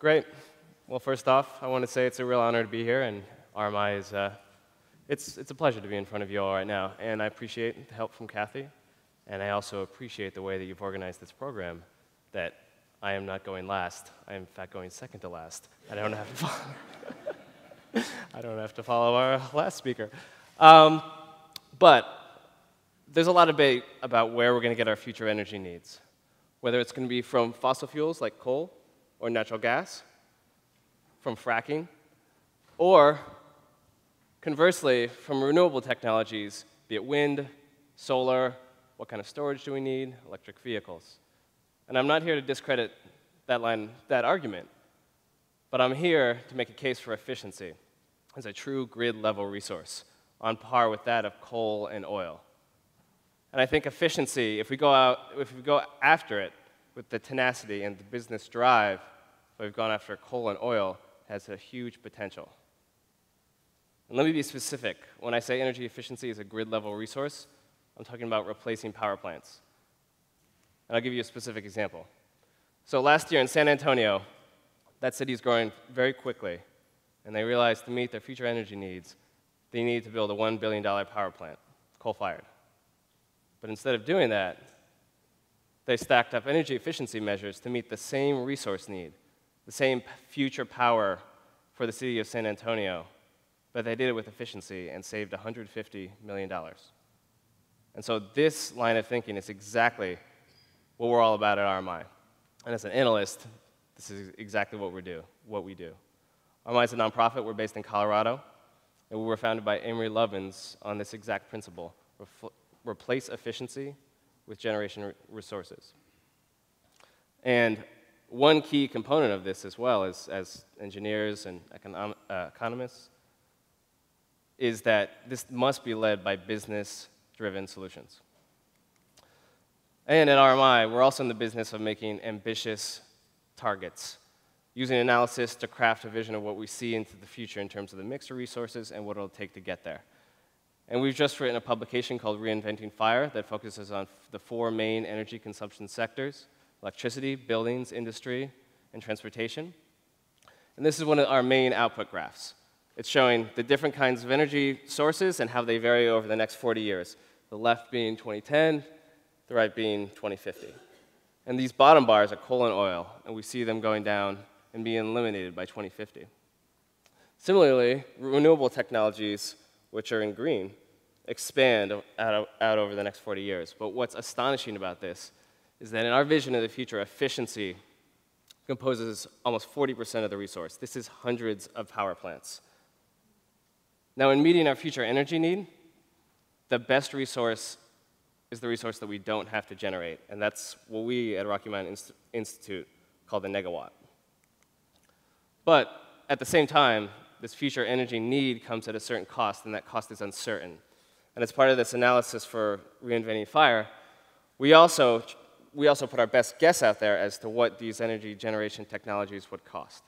Great. Well, first off, I want to say it's a real honor to be here, and RMI is, it's a pleasure to be in front of you all right now, and I appreciate the help from Kathy, and I also appreciate the way that you've organized this program, that I am not going last. I am, in fact, going second to last. I don't have to follow, I don't have to follow our last speaker. But there's a lot of debate about where we're going to get our future energy needs, whether it's going to be from fossil fuels like coal or natural gas, from fracking, or conversely, from renewable technologies, be it wind, solar, what kind of storage do we need, electric vehicles. And I'm not here to discredit that argument, but I'm here to make a case for efficiency as a true grid-level resource, on par with that of coal and oil. And I think efficiency, if we go after it with the tenacity and the business drive that we've gone after coal and oil, has a huge potential. And let me be specific. When I say energy efficiency is a grid-level resource, I'm talking about replacing power plants. And I'll give you a specific example. So last year in San Antonio, that city is growing very quickly, and they realized to meet their future energy needs, they needed to build a $1 billion power plant, coal-fired. But instead of doing that, they stacked up energy efficiency measures to meet the same resource need, the same future power for the city of San Antonio, but they did it with efficiency and saved $150 million. And so this line of thinking is exactly what we're all about at RMI. And as an analyst, this is exactly what we do. RMI is a nonprofit. We're based in Colorado, and we were founded by Amory Lovins on this exact principle: replace efficiency with generation resources. And one key component of this as well, as engineers and economists, is that this must be led by business-driven solutions. And at RMI, we're also in the business of making ambitious targets, using analysis to craft a vision of what we see into the future in terms of the mix of resources and what it'll take to get there. And we've just written a publication called Reinventing Fire that focuses on the 4 main energy consumption sectors: electricity, buildings, industry, and transportation. And this is one of our main output graphs. It's showing the different kinds of energy sources and how they vary over the next 40 years, the left being 2010, the right being 2050. And these bottom bars are coal and oil, and we see them going down and being eliminated by 2050. Similarly, renewable technologies, which are in green, expand out over the next 40 years. But what's astonishing about this is that in our vision of the future, efficiency composes almost 40% of the resource. This is hundreds of power plants. Now, in meeting our future energy need, the best resource is the resource that we don't have to generate, and that's what we at Rocky Mountain Institute call the negawatt. But at the same time, this future energy need comes at a certain cost, and that cost is uncertain. And as part of this analysis for Reinventing Fire, we also put our best guess out there as to what these energy generation technologies would cost.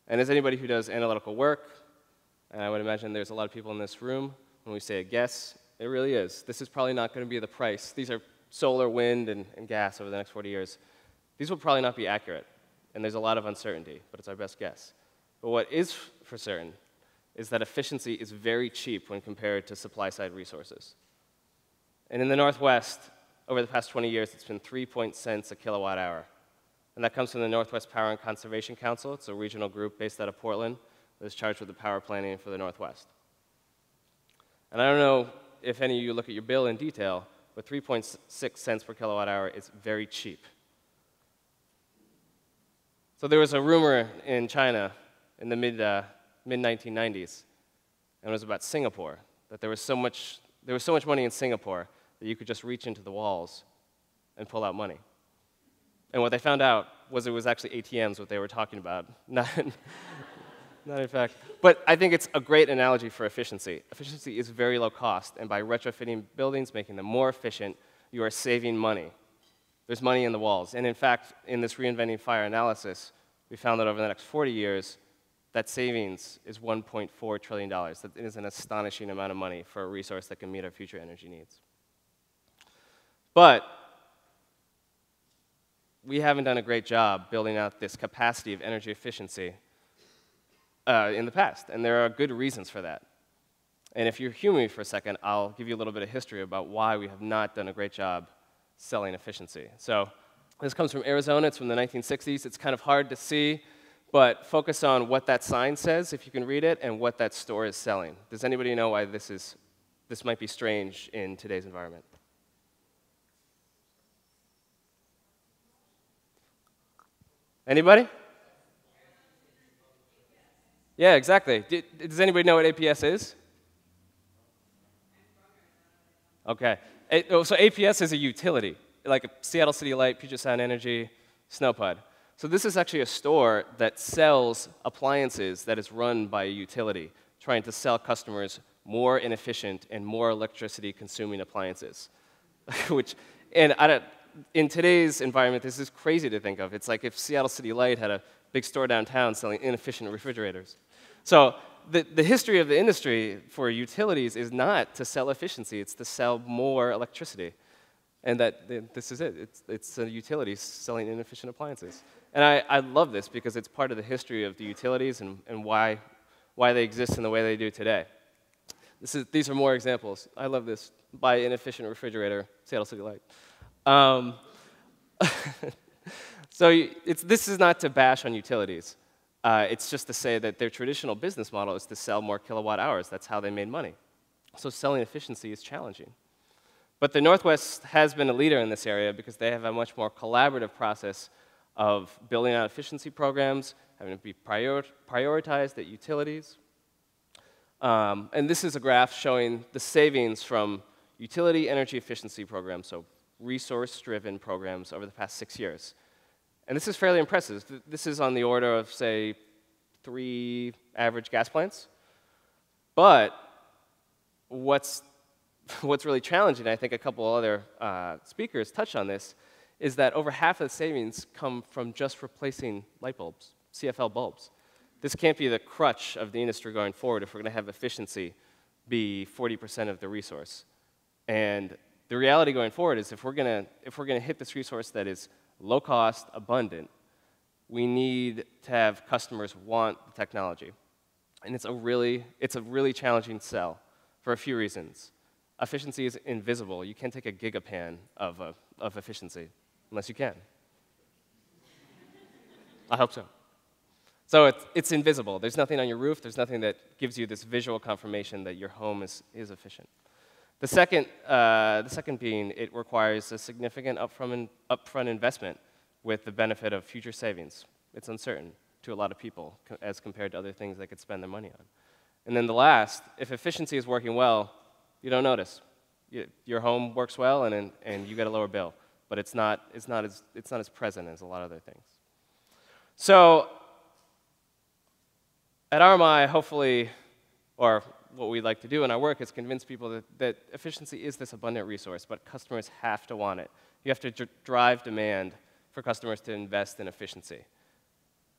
And as anybody who does analytical work, and I would imagine there's a lot of people in this room, when we say a guess, it really is. This is probably not going to be the price. These are solar, wind, and gas over the next 40 years. These will probably not be accurate, and there's a lot of uncertainty, but it's our best guess. But what is for certain is that efficiency is very cheap when compared to supply-side resources. And in the Northwest, over the past 20 years, it's been 3 cents a kilowatt hour. And that comes from the Northwest Power and Conservation Council. It's a regional group based out of Portland that is charged with the power planning for the Northwest. And I don't know if any of you look at your bill in detail, but 3.6 cents per kilowatt hour is very cheap. So there was a rumor in China in the mid-1990s, and it was about Singapore, that there was so much money in Singapore that you could just reach into the walls and pull out money. And what they found out was it was actually ATMs what they were talking about, not in fact. But I think it's a great analogy for efficiency. Efficiency is very low cost, and by retrofitting buildings, making them more efficient, you are saving money. There's money in the walls. And in fact, in this Reinventing Fire analysis, we found that over the next 40 years, that savings is $1.4 trillion. That is an astonishing amount of money for a resource that can meet our future energy needs. But we haven't done a great job building out this capacity of energy efficiency in the past, and there are good reasons for that. And if you humor me for a second, I'll give you a little bit of history about why we have not done a great job selling efficiency. So this comes from Arizona. It's from the 1960s. It's kind of hard to see, but focus on what that sign says, if you can read it, and what that store is selling. Does anybody know why this might be strange in today's environment? Anybody? Yeah, exactly. Does anybody know what APS is? Okay. So APS is a utility, like a Seattle City Light, Puget Sound Energy, Snowpud. So this is actually a store that sells appliances that is run by a utility, trying to sell customers more inefficient and more electricity-consuming appliances. In today's environment, this is crazy to think of. It's like if Seattle City Light had a big store downtown selling inefficient refrigerators. So the history of the industry for utilities is not to sell efficiency, it's to sell more electricity. And this is it. It's a utility selling inefficient appliances. And I love this because it's part of the history of the utilities and why they exist in the way they do today. These are more examples. I love this. Buy inefficient refrigerator, Seattle City Light. So this is not to bash on utilities. It's just to say that their traditional business model is to sell more kilowatt hours. That's how they made money. So selling efficiency is challenging. But the Northwest has been a leader in this area because they have a much more collaborative process of building out efficiency programs, having to be prioritized at utilities. And this is a graph showing the savings from utility energy efficiency programs, so resource-driven programs over the past 6 years. And this is fairly impressive. This is on the order of, say, 3 average gas plants. But what's really challenging, I think a couple other speakers touched on this, is that over half of the savings come from just replacing light bulbs, CFL bulbs. This can't be the crutch of the industry going forward if we're going to have efficiency be 40% of the resource. And the reality going forward is if we're going to hit this resource that is low cost, abundant, we need to have customers want the technology. And it's a really challenging sell for a few reasons. Efficiency is invisible. You can't take a gigapan of efficiency, unless you can. I hope so. So it's invisible. There's nothing on your roof. There's nothing that gives you this visual confirmation that your home is efficient. The second being it requires a significant upfront investment with the benefit of future savings. It's uncertain to a lot of people as compared to other things they could spend their money on. And then the last, if efficiency is working well, you don't notice. Your home works well, and you get a lower bill, but it's not as present as a lot of other things. So at RMI, hopefully, or what we'd like to do in our work is convince people that efficiency is this abundant resource, but customers have to want it. You have to drive demand for customers to invest in efficiency.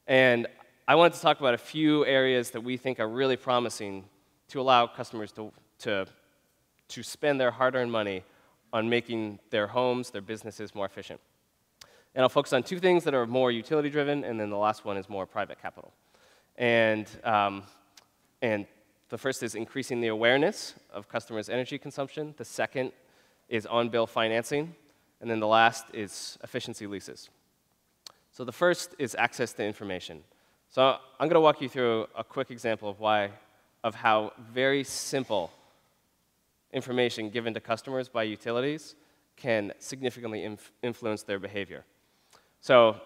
And I wanted to talk about a few areas that we think are really promising to allow customers to spend their hard-earned money on making their homes, their businesses more efficient. And I'll focus on 2 things that are more utility-driven, and then the last one is more private capital. And the first is increasing the awareness of customers' energy consumption. The second is on-bill financing. And then the last is efficiency leases. So the first is access to information. So I'm going to walk you through a quick example of how very simple information given to customers by utilities can significantly influence their behavior. So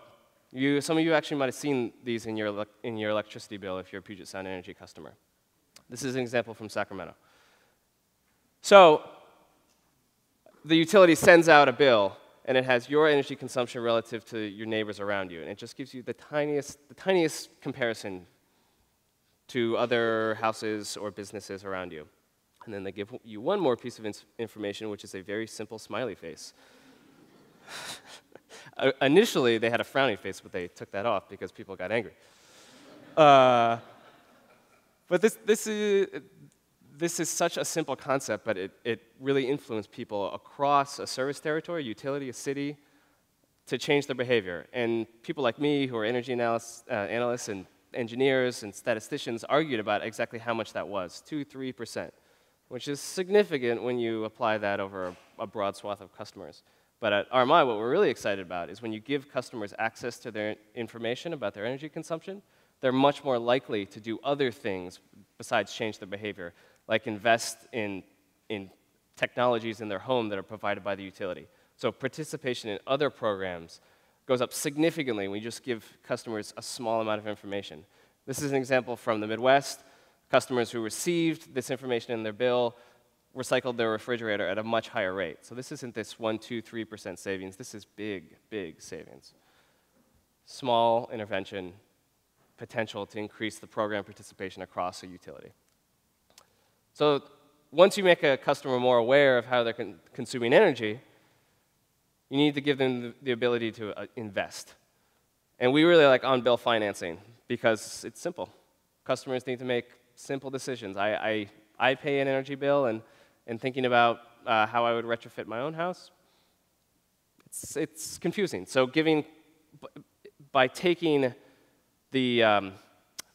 some of you actually might have seen these in your electricity bill if you're a Puget Sound Energy customer. This is an example from Sacramento. So the utility sends out a bill, and it has your energy consumption relative to your neighbors around you, and it just gives you the tiniest comparison to other houses or businesses around you. And then they give you one more piece of information, which is a very simple smiley face. Initially, they had a frowny face, but they took that off because people got angry. But this is such a simple concept, but it really influenced people across a service territory, utility, a city, to change their behavior. And people like me, who are energy analysts and engineers and statisticians, argued about exactly how much that was, 2–3%, which is significant when you apply that over a broad swath of customers. But at RMI, what we're really excited about is when you give customers access to their information about their energy consumption, they're much more likely to do other things besides change their behavior, like invest in technologies in their home that are provided by the utility. So participation in other programs goes up significantly when you just give customers a small amount of information. This is an example from the Midwest. Customers who received this information in their bill recycled their refrigerator at a much higher rate. So this isn't this 1%, 2%, 3% savings. This is big, big savings. Small intervention, potential to increase the program participation across a utility. So once you make a customer more aware of how they're consuming energy, you need to give them the ability to invest. And we really like on-bill financing because it's simple. Customers need to make simple decisions. I pay an energy bill, and thinking about how I would retrofit my own house, it's confusing. So by taking the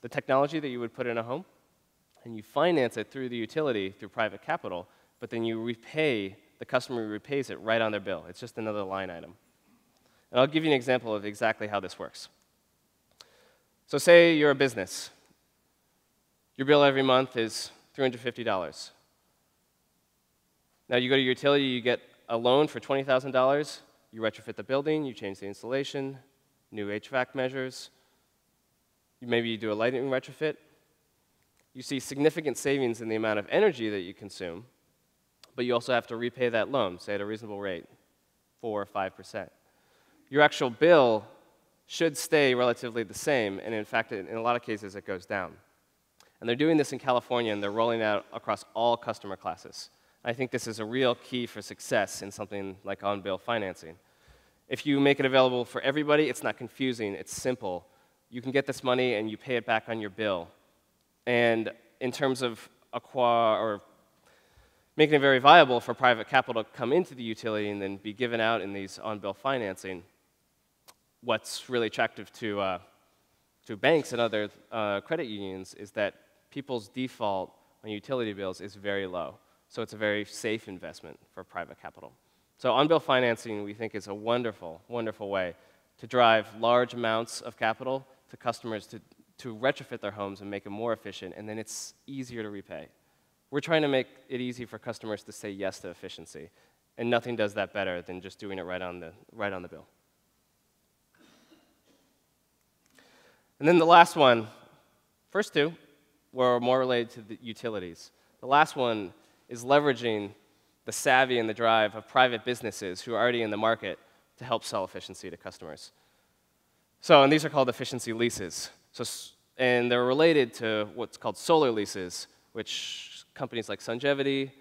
technology that you would put in a home, and you finance it through the utility, through private capital, but then you repay, the customer repays it right on their bill. It's just another line item. And I'll give you an example of exactly how this works. So say you're a business. Your bill every month is $350. Now you go to your utility, you get a loan for $20,000, you retrofit the building, you change the installation, new HVAC measures, maybe you do a lighting retrofit. You see significant savings in the amount of energy that you consume, but you also have to repay that loan, say at a reasonable rate, 4 or 5%. Your actual bill should stay relatively the same, and in fact, in a lot of cases, it goes down. And they're doing this in California, and they're rolling out across all customer classes. I think this is a real key for success in something like on-bill financing. If you make it available for everybody, it's not confusing, it's simple. You can get this money and you pay it back on your bill. And in terms of making it very viable for private capital to come into the utility and then be given out in these on-bill financing, what's really attractive to banks and other credit unions is that people's default on utility bills is very low. So it's a very safe investment for private capital. So on-bill financing, we think, is a wonderful, wonderful way to drive large amounts of capital to customers to retrofit their homes and make them more efficient, and then it's easier to repay. We're trying to make it easy for customers to say yes to efficiency, and nothing does that better than just doing it right on the bill. And then the last one, first two were more related to the utilities. The last one is leveraging the savvy and the drive of private businesses who are already in the market to help sell efficiency to customers. So, and these are called efficiency leases. And they're related to what's called solar leases, which companies like Sungevity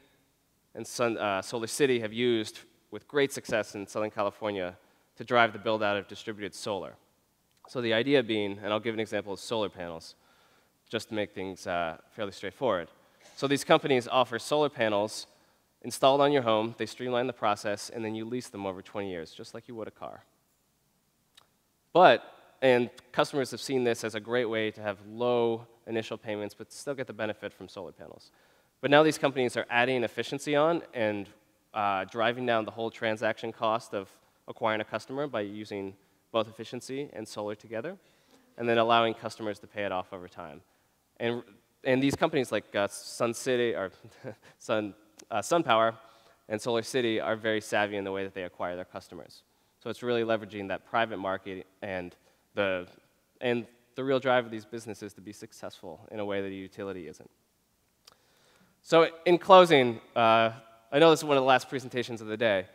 and Solar City have used with great success in Southern California to drive the build-out of distributed solar. So the idea being, and I'll give an example of solar panels, just to make things fairly straightforward. So these companies offer solar panels installed on your home, they streamline the process, and then you lease them over 20 years, just like you would a car. And customers have seen this as a great way to have low initial payments, but still get the benefit from solar panels. But now these companies are adding efficiency on and driving down the whole transaction cost of acquiring a customer by using both efficiency and solar together, and then allowing customers to pay it off over time. And these companies like SunPower and Solar City are very savvy in the way that they acquire their customers. So it's really leveraging that private market and the real drive of these businesses to be successful in a way that a utility isn't. So in closing, I know this is one of the last presentations of the day,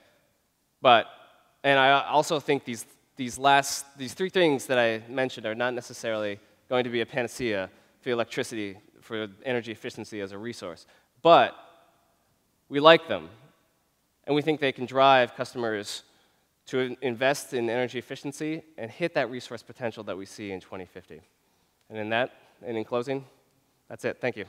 and I also think these three things that I mentioned are not necessarily going to be a panacea for electricity, for energy efficiency as a resource, but we like them, and we think they can drive customers to invest in energy efficiency and hit that resource potential that we see in 2050. And in closing, that's it. Thank you.